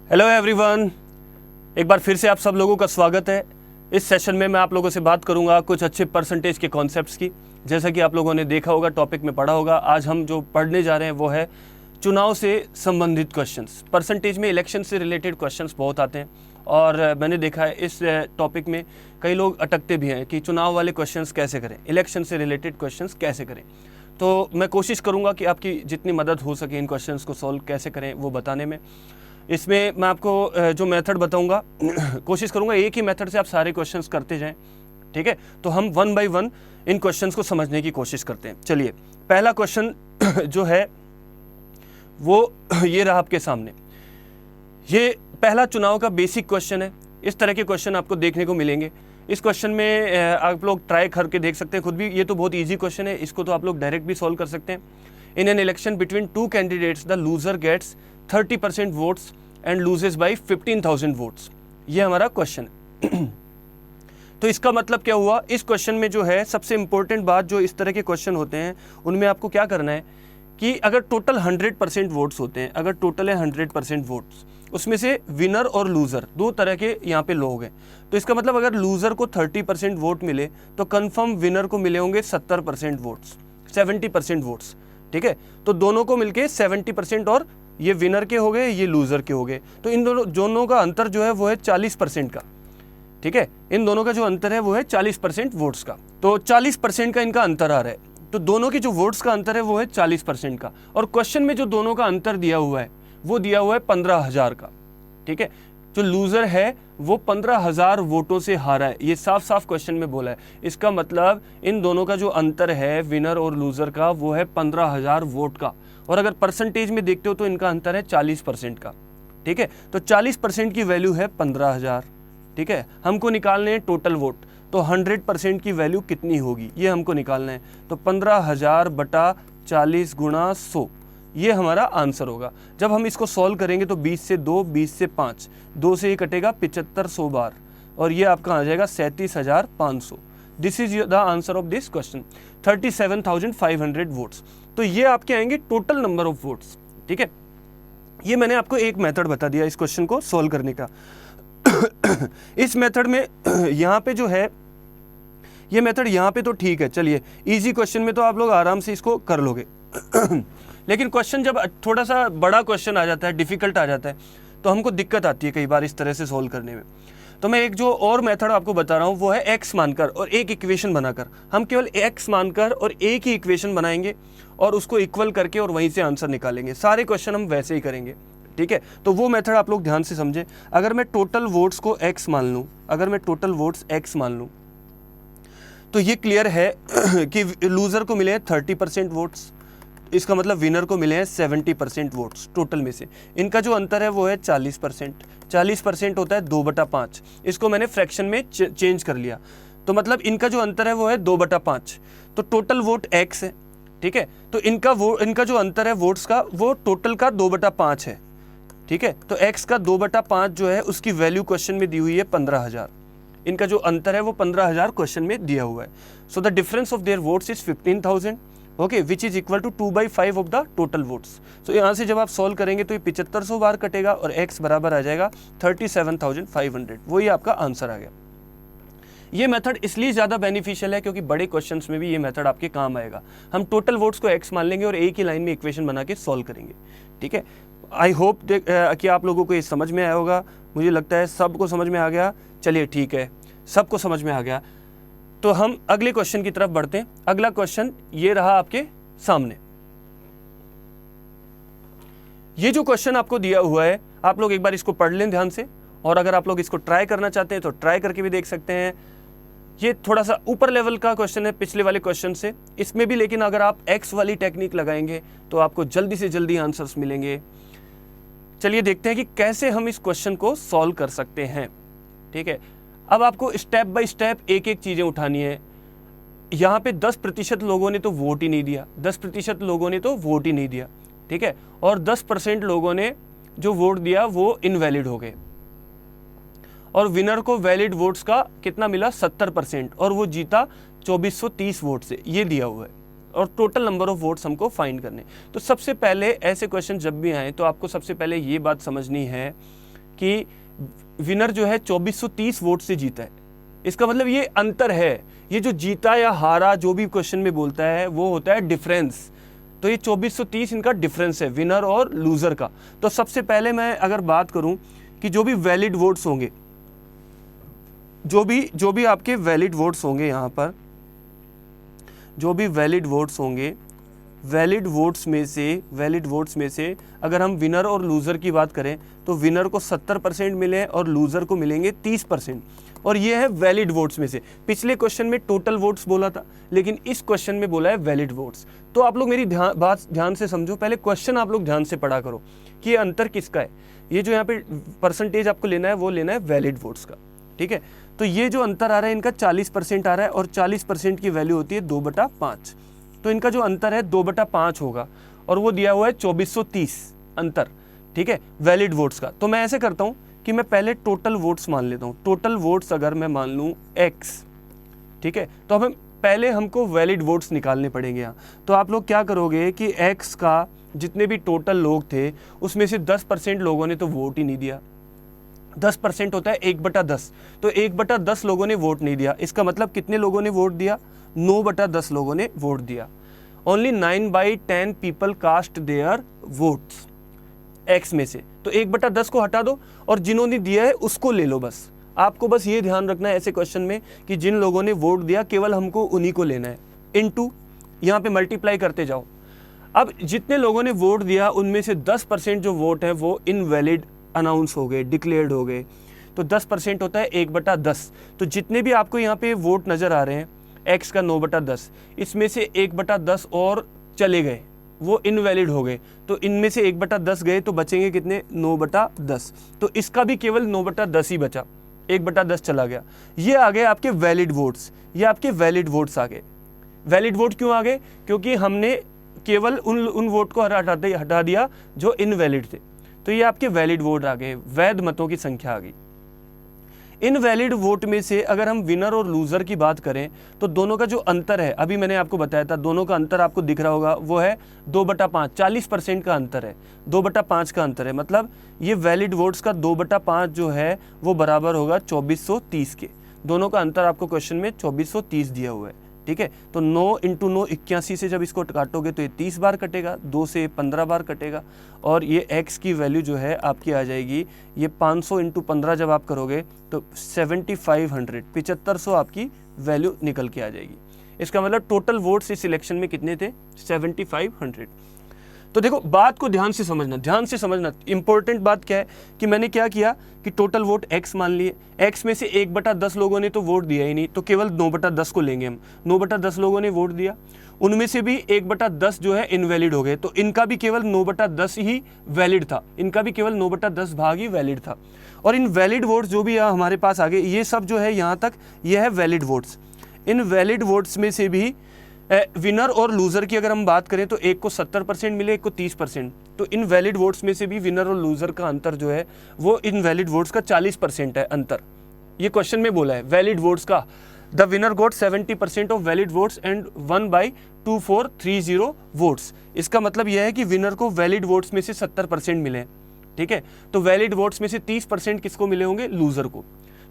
Hello everyone, एक बार फिर से आप सब लोगों का स्वागत है। इस सेशन में मैं आप लोगों से बात करूंगा कुछ अच्छे परसेंटेज के कॉन्सेप्ट्स की। जैसा कि आप लोगों ने देखा होगा, टॉपिक में पढ़ा होगा, आज हम जो पढ़ने जा रहे हैं वो है चुनाव से संबंधित क्वेश्चंस। परसेंटेज में इलेक्शन से रिलेटेड क्वेश्चंस बहुत आते हैं और मैंने देखा है इस टॉपिक में कई लोग अटकते भी हैं कि चुनाव वाले क्वेश्चंस कैसे करें, इलेक्शन से रिलेटेड क्वेश्चंस कैसे करें। तो मैं कोशिश करूँगा कि आपकी जितनी मदद हो सके इन क्वेश्चंस को सॉल्व कैसे करें वो बताने में। इसमें मैं आपको जो मेथड बताऊंगा कोशिश करूंगा एक ही मेथड से आप सारे क्वेश्चंस करते जाएं, ठीक है। तो हम one by one in questions को समझने की कोशिश करते हैं। चलिए, पहला क्वेश्चन जो है वो ये रहा आपके सामने। ये पहला चुनाव का बेसिक क्वेश्चन है। इस तरह के क्वेश्चन आपको देखने को मिलेंगे। इस क्वेश्चन में आप लोग ट्राई करके देख सकते हैं खुद भी। ये तो बहुत ईजी क्वेश्चन है, इसको तो आप लोग डायरेक्ट भी सॉल्व कर सकते हैं। In an election between two candidates the loser gets 30% votes and loses by 15,000 votes. ये हमारा क्वेश्चन है। तो इसका मतलब क्या हुआ, इस क्वेश्चन में जो है सबसे इंपॉर्टेंट बात, जो इस तरह के क्वेश्चन होते हैं उनमें आपको क्या करना है कि अगर टोटल 100% वोट्स होते हैं, अगर टोटल है 100% वोट्स, उसमें से विनर और लूजर दो तरह के यहाँ पे लोग हैं। तो इसका मतलब अगर लूजर को 30% वोट मिले तो कंफर्म विनर को मिले होंगे 70% वोट्स, 70% वोट्स, ठीक है। तो दोनों को मिलके 70% और ये विनर के हो गए, ये लूजर के हो गए। तो इन दोनों का अंतर जो है वो है 40% का, ठीक है। इन दोनों का जो अंतर है वो है 40% वोट्स का। तो 40% का इनका अंतर आ रहा है। तो दोनों की जो वोट्स का अंतर है वो है 40% का। और क्वेश्चन में जो दोनों का अंतर दिया हुआ है वो दिया हुआ है 15,000 का, ठीक है। जो लूजर है वो 15,000 वोटों से हारा है, ये साफ साफ क्वेश्चन में बोला है। इसका मतलब इन दोनों का जो अंतर है विनर और लूजर का वो है 15,000 वोट का। और अगर परसेंटेज में देखते हो तो इनका अंतर है 40% का, ठीक है। तो 40% की वैल्यू है 15,000, ठीक है। हमको निकालने हैं टोटल वोट, तो 100% की वैल्यू कितनी होगी ये हमको निकालना है। तो 15,000 बटा 40 गुणा 100, ये हमारा आंसर होगा। जब हम इसको सॉल्व करेंगे तो 20 से 2, 20 से 5, 2 से ये कटेगा 7500 बार और ये आपका आ जाएगा 37,500। This is the answer of this question, 37,500 votes. तो ये आपके आएंगे टोटल नंबर ऑफ वोट्स, ठीक है। ये मैंने आपको एक मेथड बता दिया इस क्वेश्चन को सॉल्व करने का। इस मेथड में यहाँ पे जो है ये मेथड यहाँ पे तो ठीक है, चलिए इजी क्वेश्चन में तो आप लोग आराम से इसको कर लोगे। लेकिन क्वेश्चन जब थोड़ा सा बड़ा क्वेश्चन आ जाता है, डिफिकल्ट आ जाता है, तो हमको दिक्कत आती है कई बार इस तरह से सॉल्व करने में। तो मैं एक जो और मेथड आपको बता रहा हूँ वो है एक्स मानकर और एक इक्वेशन बनाकर। हम केवल एक्स मानकर और एक ही इक्वेशन बनाएंगे और उसको इक्वल करके और वहीं से आंसर निकालेंगे। सारे क्वेश्चन हम वैसे ही करेंगे, ठीक है। तो वो मेथड आप लोग ध्यान से समझें। अगर मैं टोटल वोट्स को एक्स मान लूँ, अगर मैं टोटल वोट्स एक्स मान लूँ तो ये क्लियर है कि लूजर को मिले हैं 30% वोट्स, इसका मतलब विनर को मिले हैं 70% वोट्स टोटल में से। इनका जो अंतर है वो है 40%। 40% होता है 2/5। इसको मैंने फ्रैक्शन में चेंज कर लिया, तो मतलब इनका जो अंतर है वो है 2/5। तो टोटल वोट x है, ठीक है। तो इनका जो अंतर है वोट्स का वो टोटल का 2/5 है, ठीक है। तो x का 2/5 जो है उसकी वैल्यू क्वेश्चन में दी हुई है 15,000। इनका जो अंतर है वो 15,000 क्वेश्चन में दिया हुआ है। So the difference of their votes is 15,000, okay, which is equal to 2/5 of the total votes. So यहाँ से जब आप सॉल्व करेंगे तो ये 7500 बार कटेगा और x बराबर आ जाएगा 37,500। वही आपका आंसर आ गया। ये मेथड इसलिए ज़्यादा बेनिफिशियल है क्योंकि बड़े क्वेश्चंस में भी ये मेथड आपके काम आएगा। हम टोटल वोट्स को x मान लेंगे और एक ही लाइन में इक्वेशन बना के सॉल्व करेंगे, ठीक है। आई होप कि आप लोगों को ये समझ में आया होगा। मुझे लगता है सबको समझ में आ गया। चलिए ठीक है, सबको समझ में आ गया तो हम अगले क्वेश्चन की तरफ बढ़ते हैं। अगला क्वेश्चन ये रहा आपके सामने। ये जो क्वेश्चन आपको दिया हुआ है आप लोग एक बार इसको पढ़ लें ध्यान से, और अगर आप लोग इसको ट्राई करना चाहते हैं तो ट्राई करके भी देख सकते हैं। ये थोड़ा सा ऊपर लेवल का क्वेश्चन है पिछले वाले क्वेश्चन से, इसमें भी, लेकिन अगर आप एक्स वाली टेक्निक लगाएंगे तो आपको जल्दी से जल्दी आंसर्स मिलेंगे। चलिए देखते हैं कि कैसे हम इस क्वेश्चन को सॉल्व कर सकते हैं, ठीक है। अब आपको स्टेप बाय स्टेप एक एक चीज़ें उठानी है। यहाँ पे 10% लोगों ने तो वोट ही नहीं दिया, 10% लोगों ने तो वोट ही नहीं दिया, ठीक है। और 10% लोगों ने जो वोट दिया वो इनवैलिड हो गए और विनर को वैलिड वोट्स का कितना मिला 70% और वो जीता 2430 वोट से, ये दिया हुआ है। और टोटल नंबर ऑफ वोट्स हमको फाइंड करने। तो सबसे पहले ऐसे क्वेश्चन जब भी आए तो आपको सबसे पहले ये बात समझनी है कि विनर जो है 2430 वोट से जीता है। इसका मतलब ये अंतर है, ये जो जीता या हारा जो भी क्वेश्चन में बोलता है वो होता है डिफरेंस। तो ये 2430 इनका डिफरेंस है विनर और लूजर का। तो सबसे पहले मैं अगर बात करूं कि जो भी वैलिड वोट्स होंगे, जो भी आपके वैलिड वोट्स होंगे, यहाँ पर जो भी वैलिड वोट्स होंगे, वैलिड वोट्स में से अगर हम विनर और लूज़र की बात करें तो विनर को 70% मिले और लूज़र को मिलेंगे 30%। और ये है वैलिड वोट्स में से। पिछले क्वेश्चन में टोटल वोट्स बोला था, लेकिन इस क्वेश्चन में बोला है वैलिड वोट्स। तो आप लोग मेरी बात ध्यान से समझो, पहले क्वेश्चन आप लोग ध्यान से पढ़ा करो कि ये अंतर किसका है। ये जो यहाँ पे परसेंटेज आपको लेना है वो लेना है वैलिड वोट्स का, ठीक है। तो ये जो अंतर आ रहा है इनका 40% आ रहा है और 40% की वैल्यू होती है 2/5। तो इनका जो अंतर है 2/5 होगा और वो दिया हुआ है 2430 अंतर, ठीक है, वैलिड वोट्स का। तो मैं ऐसे करता हूँ कि मैं पहले टोटल वोट्स मान लेता हूँ। टोटल वोट्स अगर मैं मान लूँ x, ठीक है, तो अब पहले हमको वैलिड वोट्स निकालने पड़ेंगे यहाँ। तो आप लोग क्या करोगे कि x का जितने भी टोटल लोग थे उसमें से 10% लोगों ने तो वोट ही नहीं दिया। 10% होता है 1/10, तो 1/10 लोगों ने वोट नहीं दिया। इसका मतलब कितने लोगों ने वोट दिया? 9/10 लोगों ने वोट दिया। Only 9/10 people cast their votes X में से। तो 1/10 को हटा दो और जिन्होंने दिया है उसको ले लो। बस आपको बस ये ध्यान रखना है ऐसे क्वेश्चन में कि जिन लोगों ने वोट दिया केवल हमको उन्हीं को लेना है। इनटू यहाँ पे मल्टीप्लाई करते जाओ। अब जितने लोगों ने वोट दिया उनमें से 10% जो वोट है वो इनवैलिड अनाउंस हो गए, डिक्लेयर्ड हो गए। तो 10% होता है 1/10। तो जितने भी आपको यहाँ पे वोट नज़र आ रहे हैं x का 9/10, इसमें से 1/10 और चले गए, वो इनवैलिड हो गए। तो इनमें से 1/10 गए तो बचेंगे कितने? 9/10। तो इसका भी केवल 9/10 ही बचा, 1/10 चला गया। ये आ गए आपके वैलिड वोट्स, ये आपके वैलिड वोट्स आ गए। वैलिड वोट क्यों आ गए? क्योंकि हमने केवल उन वोट को हटा दिया जो इनवैलिड थे। तो ये आपके वैलिड वोट आ गए, वैध मतों की संख्या आ गई। इनवैलिड वोट में से अगर हम विनर और लूजर की बात करें तो दोनों का जो अंतर है, अभी मैंने आपको बताया था, दोनों का अंतर आपको दिख रहा होगा, वो है 2/5। 40% का अंतर है, 2/5 का अंतर है। मतलब ये वैलिड वोट्स का 2/5 जो है वो बराबर होगा 2430 के। दोनों का अंतर आपको क्वेश्चन में 2430 दिया हुआ है, ठीक है। तो 9 × 9 81 से जब इसको काटोगे तो ये 30 बार कटेगा, 2 से 15 बार कटेगा और ये x की वैल्यू जो है आपकी आ जाएगी, ये 500 × 15 जब आप करोगे तो 7500 आपकी वैल्यू निकल के आ जाएगी। इसका मतलब टोटल वोट्स इस इलेक्शन में कितने थे? 7500। तो देखो बात को ध्यान से समझना। इंपॉर्टेंट बात क्या है कि मैंने क्या किया कि टोटल वोट x मान लिए। x में से 1/10 लोगों ने तो वोट दिया ही नहीं, तो केवल 9/10 को लेंगे हम। 9/10 लोगों ने वोट दिया, उनमें से भी 1/10 जो है इनवैलिड हो गए। तो इनका भी केवल 9/10 ही वैलिड था, इनका भी केवल 9/10 भाग ही वैलिड था। और इन वैलिड वोट्स जो भी हमारे पास आ गए, ये सब जो है यहाँ तक ये है वैलिड वोट्स। इन वैलिड वोट्स में से भी विनर और लूज़र की अगर हम बात करें तो एक को 70% मिले, एक को 30%। तो इन वैलिड वोट्स में से भी विनर और लूज़र का अंतर जो है वो इन वैलिड वोट्स का 40% है अंतर। ये क्वेश्चन में बोला है वैलिड वोट्स का। The winner got 70% of valid votes and 1/2430 votes. इसका मतलब यह है कि विनर को वैलिड वोट्स में से 70% मिले, ठीक है। तो वैलिड वोट्स में से 30% किसको मिले होंगे? लूज़र को।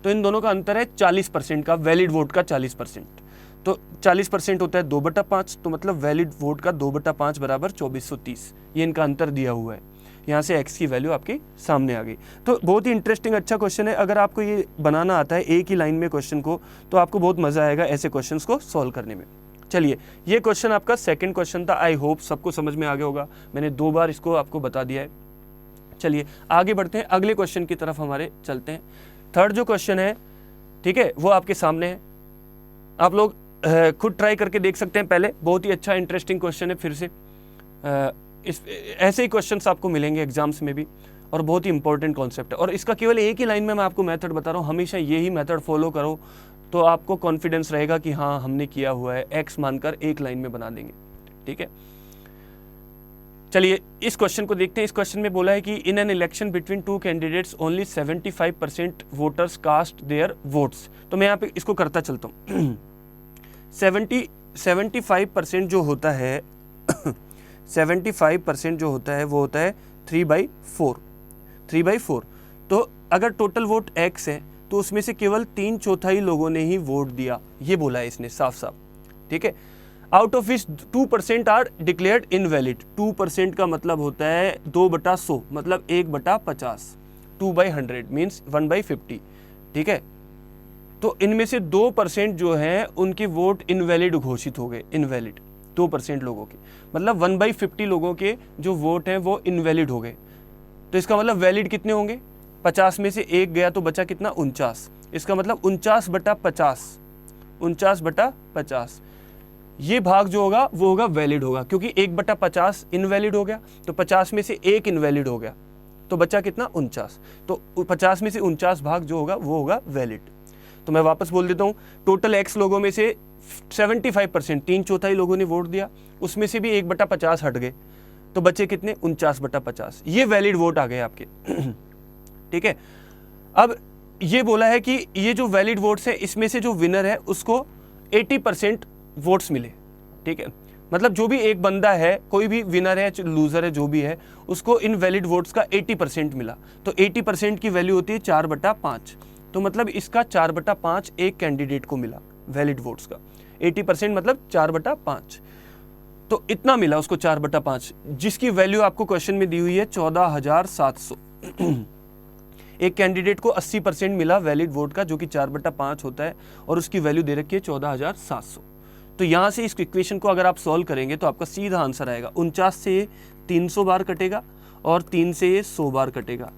तो इन दोनों का अंतर है 40% का, वैलिड वोट का 40%। तो 40% होता है 2/5, तो मतलब वैलिड वोट का 2/5 बराबर 2430। ये इनका अंतर दिया हुआ है। यहाँ से x की वैल्यू आपके सामने आ गई। तो बहुत ही इंटरेस्टिंग अच्छा क्वेश्चन है। अगर आपको ये बनाना आता है एक ही लाइन में क्वेश्चन को तो आपको बहुत मज़ा आएगा ऐसे क्वेश्चंस को सॉल्व करने में। चलिए, ये क्वेश्चन आपका सेकंड क्वेश्चन था। आई होप सबको समझ में आ गया होगा, मैंने 2 बार इसको आपको बता दिया है। चलिए आगे बढ़ते हैं, अगले क्वेश्चन की तरफ हमारे चलते हैं। थर्ड जो क्वेश्चन है, ठीक है, वो आपके सामने है। आप लोग खुद ट्राई करके देख सकते हैं। पहले बहुत ही अच्छा इंटरेस्टिंग क्वेश्चन है। फिर से ऐसे ही क्वेश्चंस आपको मिलेंगे एग्जाम्स में भी और बहुत ही इंपॉर्टेंट कॉन्सेप्ट है। और इसका केवल एक ही लाइन में मैं आपको मेथड बता रहा हूँ, हमेशा यही मेथड फॉलो करो तो आपको कॉन्फिडेंस रहेगा कि हाँ हमने किया हुआ है, x मानकर एक लाइन में बना देंगे, ठीक है। चलिए इस क्वेश्चन को देखते हैं। इस क्वेश्चन में बोला है कि in an election between 2 candidates only 75% voters cast their votes. तो मैं यहाँ पे इसको करता चलता हूँ। 75% जो होता है 75% जो होता है वो होता है 3/4। तो अगर टोटल वोट x है तो उसमें से केवल 3/4 लोगों ने ही वोट दिया, ये बोला है इसने साफ साफ, ठीक है। Out of which 2% are declared invalid, 2% का मतलब होता है 2/100, मतलब 1/50, 2/100 मीन्स 1/50, ठीक है। तो इनमें से 2% जो है उनके वोट इनवैलिड घोषित हो गए, इनवैलिड 2% लोगों के, मतलब 1/50 लोगों के जो वोट हैं वो इनवैलिड हो गए। तो इसका मतलब वैलिड कितने होंगे, 50 में से 1 गया तो बचा कितना, 49। इसका मतलब 49/50, 49/50 ये भाग जो होगा वो होगा वैलिड होगा, क्योंकि 1/50 इनवैलिड हो गया, तो 50 में से 1 इनवैलिड हो गया, तो बचा कितना, 49। तो 50 में से 49 भाग जो होगा वो होगा वैलिड। तो मैं वापस बोल देता हूँ, टोटल x लोगों में से 75%, 3/4 लोगों ने वोट दिया, उसमें से भी 1/50 हट गए, तो बचे कितने, 49/50, ये वैलिड वोट आ गए आपके। ठीक है। अब ये बोला है कि ये जो वैलिड वोट्स है इसमें से जो विनर है उसको 80% वोट्स मिले, ठीक है। मतलब जो भी एक बंदा है, कोई भी विनर है लूजर है जो भी है, उसको इन वैलिड वोट्स का 80% मिला, तो 80% की वैल्यू होती है 4/5, तो मतलब इसका 4/5 एक कैंडिडेट को मिला वैलिड वोट्स का, 80% मतलब 4/5, तो इतना मिला उसको 4/5, जिसकी वैल्यू आपको क्वेश्चन में दी हुई है 14,700। एक कैंडिडेट को 80% मिला वैलिड वोट का, जो कि 4/5 होता है, और उसकी वैल्यू दे रखी है 14,700। तो यहाँ से इस इक्वेशन को अगर आप सॉल्व करेंगे तो आपका सीधा आंसर आएगा, 49 से 300 बार कटेगा और 3 से 100 बार कटेगा।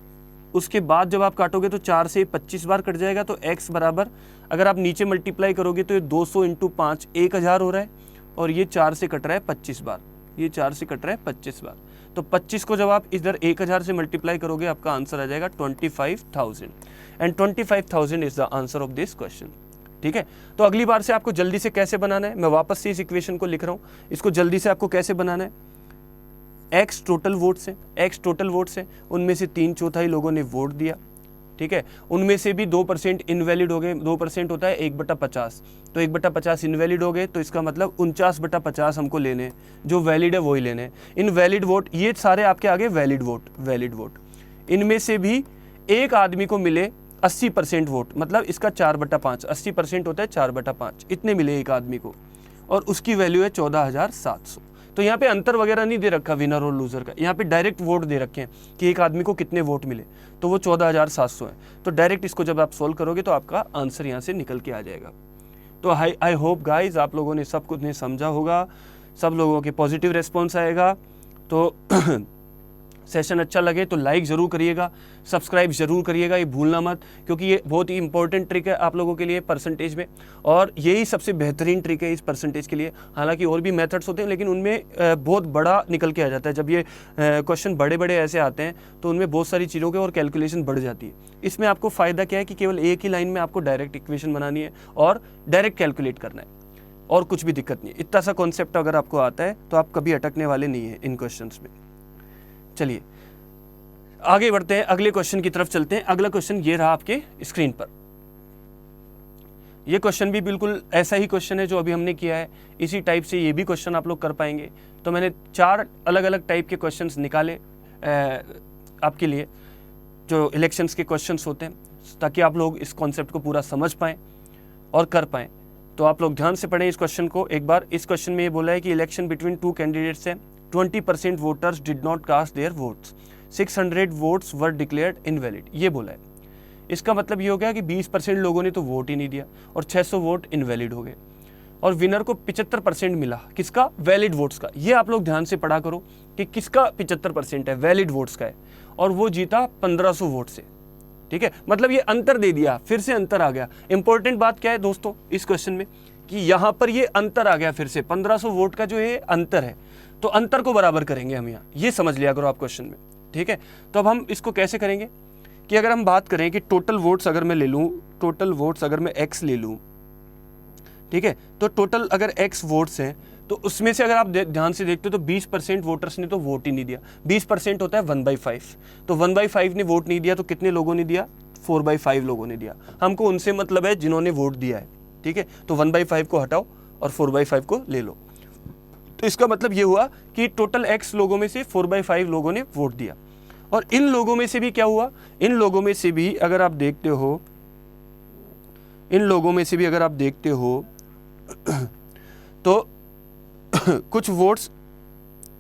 उसके बाद जब आप काटोगे तो 4 से 25 बार कट जाएगा, तो x बराबर, अगर आप नीचे मल्टीप्लाई करोगे तो ये 200 × 5 1000 हो रहा है, और ये 4 से कट रहा है 25 बार, ये 4 से कट रहा है 25 बार, तो 25 को जब आप इधर 1000 से मल्टीप्लाई करोगे आपका आंसर आ जाएगा 25,000, and 25,000 is the answer of this question, ठीक है। तो अगली बार से आपको जल्दी से कैसे बनाना है, मैं वापस से इस इक्वेशन को लिख रहा हूँ, इसको जल्दी से आपको कैसे बनाना है, x टोटल वोट्स हैं, x टोटल वोट्स हैं, उनमें से 3/4 लोगों ने वोट दिया, ठीक है, उनमें से भी 2% इनवैलिड हो गए, 2% होता है 1/50, तो 1/50 इनवैलिड हो गए, तो इसका मतलब 49/50 हमको लेने हैं, जो वैलिड है वही लेने हैं। इन वैलिड वोट, ये सारे आपके आगे वैलिड वोट, वैलिड वोट, इनमें से भी एक आदमी को मिले 80% वोट, मतलब इसका 4/5, 80% होता है 4/5, इतने मिले एक आदमी को, और उसकी वैल्यू है 14,700। तो यहाँ पे अंतर वगैरह नहीं दे रखा विनर और लूजर का, यहाँ पे डायरेक्ट वोट दे रखे हैं कि एक आदमी को कितने वोट मिले, तो वो 14,700 है। तो डायरेक्ट इसको जब आप सोल्व करोगे तो आपका आंसर यहाँ से निकल के आ जाएगा। तो आई होप गाइज आप लोगों ने सब कुछ ने समझा होगा, सब लोगों के पॉजिटिव रेस्पॉन्स आएगा। तो सेशन अच्छा लगे तो लाइक ज़रूर करिएगा, सब्सक्राइब ज़रूर करिएगा, ये भूलना मत, क्योंकि ये बहुत ही इंपॉर्टेंट ट्रिक है आप लोगों के लिए परसेंटेज में, और यही सबसे बेहतरीन ट्रिक है इस परसेंटेज के लिए। हालांकि और भी मेथड्स होते हैं, लेकिन उनमें बहुत बड़ा निकल के आ जाता है। जब ये क्वेश्चन बड़े बड़े ऐसे आते हैं तो उनमें बहुत सारी चीज़ों के और कैलकुलेशन बढ़ जाती है। इसमें आपको फ़ायदा क्या है कि केवल एक ही लाइन में आपको डायरेक्ट इक्वेशन बनानी है और डायरेक्ट कैलकुलेट करना है, और कुछ भी दिक्कत नहीं है। इतना सा कॉन्सेप्ट अगर आपको आता है तो आप कभी अटकने वाले नहीं हैं इन क्वेश्चंस में। चलिए आगे बढ़ते हैं, अगले क्वेश्चन की तरफ चलते हैं। अगला क्वेश्चन ये रहा आपके स्क्रीन पर। ये क्वेश्चन भी बिल्कुल ऐसा ही क्वेश्चन है जो अभी हमने किया है, इसी टाइप से ये भी क्वेश्चन आप लोग कर पाएंगे। तो मैंने 4 अलग अलग टाइप के क्वेश्चंस निकाले आपके लिए, जो इलेक्शंस के क्वेश्चंस होते हैं, ताकि आप लोग इस कॉन्सेप्ट को पूरा समझ पाएँ और कर पाएँ। तो आप लोग ध्यान से पढ़ें इस क्वेश्चन को एक बार। इस क्वेश्चन में ये बोला है कि इलेक्शन बिटवीन 2 कैंडिडेट्स है, 20% voters did not cast their votes, 600 votes were declared invalid, ये बोला है। इसका मतलब ये हो गया कि 20% लोगों ने तो वोट ही नहीं दिया और 600 वोट इनवैलिड हो गए, और विनर को 75% मिला, किसका, वैलिड वोट्स का। ये आप लोग ध्यान से पढ़ा करो कि किसका 75% है, वैलिड वोट्स का है, और वो जीता 1500 वोट से, ठीक है। मतलब ये अंतर दे दिया, फिर से अंतर आ गया। इंपॉर्टेंट बात क्या है दोस्तों इस क्वेश्चन में, कि यहाँ पर ये अंतर आ गया, फिर से 1500 वोट का जो है अंतर है, तो अंतर को बराबर करेंगे हम यहाँ, ये समझ लिया करो आप क्वेश्चन में, ठीक है। तो अब हम इसको कैसे करेंगे कि अगर हम बात करें कि टोटल वोट्स अगर मैं ले लूँ, टोटल वोट्स अगर मैं x ले लूँ, ठीक है, तो टोटल अगर x वोट्स हैं तो उसमें से अगर आप ध्यान से देखते हो तो 20% वोटर्स ने तो वोट ही नहीं दिया। 20% होता है 1/5, तो 1/5 ने वोट नहीं दिया, तो कितने लोगों ने दिया, 4/5 लोगों ने दिया। हमको उनसे मतलब है जिन्होंने वोट दिया है, ठीक है। तो 1/5 को हटाओ और 4/5 को ले लो, तो इसका मतलब ये हुआ कि टोटल x लोगों में से 4/5 लोगों ने वोट दिया। और इन लोगों में से भी क्या हुआ, इन लोगों में से भी अगर आप देखते हो, इन लोगों में से भी अगर आप देखते हो तो कुछ वोट्स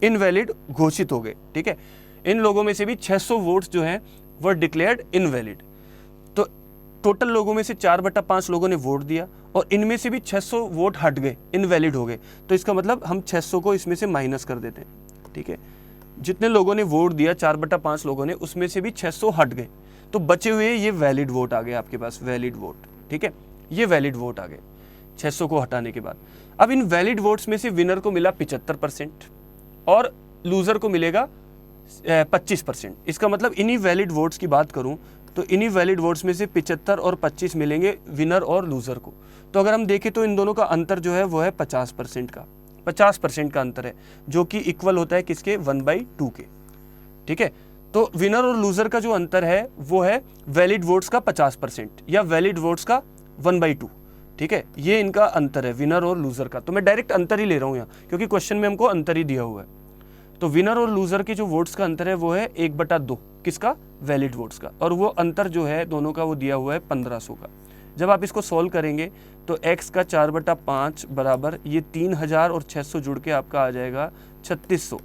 इनवैलिड घोषित हो गए। ठीक है, इन लोगों में से भी 600 वोट्स जो हैं वो डिक्लेयर्ड इनवैलिड। तो टोटल लोगों में से 4/5 लोगों ने वोट दिया और इनमें से भी 600 वोट हट गए, इनवैलिड हो गए। तो इसका मतलब हम 600 को इसमें से माइनस कर देते हैं। ठीक है, जितने लोगों ने वोट दिया 4/5 लोगों ने, उसमें से भी 600 हट गए, तो बचे हुए ये वैलिड वोट आ गए आपके पास, वैलिड वोट। ठीक है, ये वैलिड वोट आ गए 600 को हटाने के बाद। अब इन वैलिड वोट्स में से विनर को मिला 75% और लूजर को मिलेगा 25%। इसका मतलब इन्हीं वैलिड वोट्स की बात करूं तो इन्हीं वैलिड वोट्स में से 75 और 25 मिलेंगे विनर और लूजर को। तो अगर हम देखें तो इन दोनों का अंतर जो है वो है 50% का, 50% का अंतर है, जो कि इक्वल होता है किसके, 1/2 के। ठीक है, तो विनर और लूजर का जो अंतर है वो है वैलिड वोट्स का 50% या वैलिड वोट्स का 1/2। ठीक है, ये इनका अंतर है विनर और लूजर का। तो मैं डायरेक्ट अंतर ही ले रहा हूँ यहाँ, क्योंकि क्वेश्चन में हमको अंतर ही दिया हुआ है। तो विनर और लूजर के जो वोट्स का अंतर है वो है 1/2 किसका, वैलिड वोट्स का, और वो अंतर जो है दोनों का वो दिया हुआ है 1500 का। जब आप इसको सॉल्व करेंगे तो x का 4/5 बराबर ये 3000 और 600 जुड़ के आपका आ जाएगा 3600,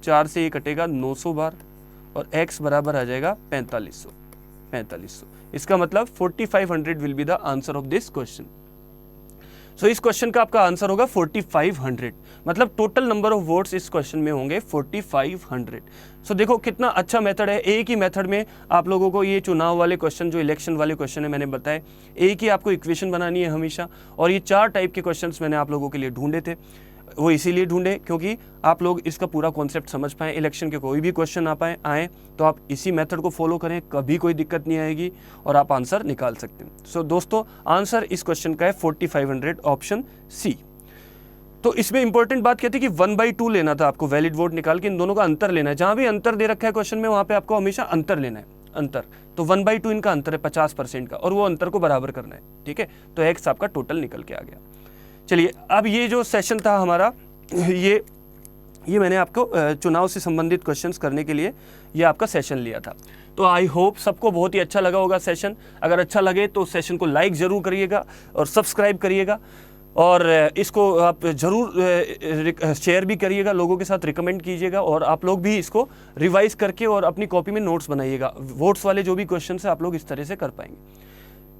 4 से ये कटेगा 900 बार, और x बराबर आ जाएगा 4500। इसका मतलब 4500 will be the answer of this question. So इस क्वेश्चन का आपका आंसर होगा 4500, मतलब टोटल नंबर ऑफ वोट्स इस क्वेश्चन में होंगे 4500। सो देखो कितना अच्छा मेथड है। एक ही मेथड में आप लोगों को ये चुनाव वाले क्वेश्चन, जो इलेक्शन वाले क्वेश्चन है मैंने बताए, एक ही आपको इक्वेशन बनानी है हमेशा। और ये 4 टाइप के क्वेश्चंस मैंने आप लोगों के लिए ढूंढे थे, वो इसीलिए ढूंढे क्योंकि आप लोग इसका पूरा कॉन्सेप्ट समझ पाएँ। इलेक्शन के कोई भी क्वेश्चन आए तो आप इसी मेथड को फॉलो करें, कभी कोई दिक्कत नहीं आएगी और आप आंसर निकाल सकते हैं। सो दोस्तों, आंसर इस क्वेश्चन का है 4500, ऑप्शन सी। तो इसमें इंपॉर्टेंट बात क्या थी कि 1/2 लेना था आपको, वैलिड वोट निकाल के इन दोनों का अंतर लेना है। जहां भी अंतर दे रखा है क्वेश्चन में वहां पे आपको हमेशा अंतर लेना है, अंतर। तो 1/2 इनका अंतर है 50% का, और वो अंतर को बराबर करना है। ठीक है, तो x आपका टोटल निकल के आ गया। चलिए, अब ये जो सेशन था हमारा, ये मैंने आपको चुनाव से संबंधित क्वेश्चंस करने के लिए ये आपका सेशन लिया था। तो आई होप सबको बहुत ही अच्छा लगा होगा सेशन। अगर अच्छा लगे तो सेशन को लाइक ज़रूर करिएगा और सब्सक्राइब करिएगा, और इसको आप ज़रूर शेयर भी करिएगा, लोगों के साथ रिकमेंड कीजिएगा, और आप लोग भी इसको रिवाइज करके और अपनी कॉपी में नोट्स बनाइएगा। वोट्स वाले जो भी क्वेश्चन है आप लोग इस तरह से कर पाएंगे।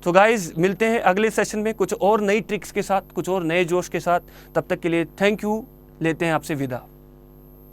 तो गाइज, मिलते हैं अगले सेशन में कुछ और नई ट्रिक्स के साथ, कुछ और नए जोश के साथ। तब तक के लिए थैंक यू, लेते हैं आपसे विदा।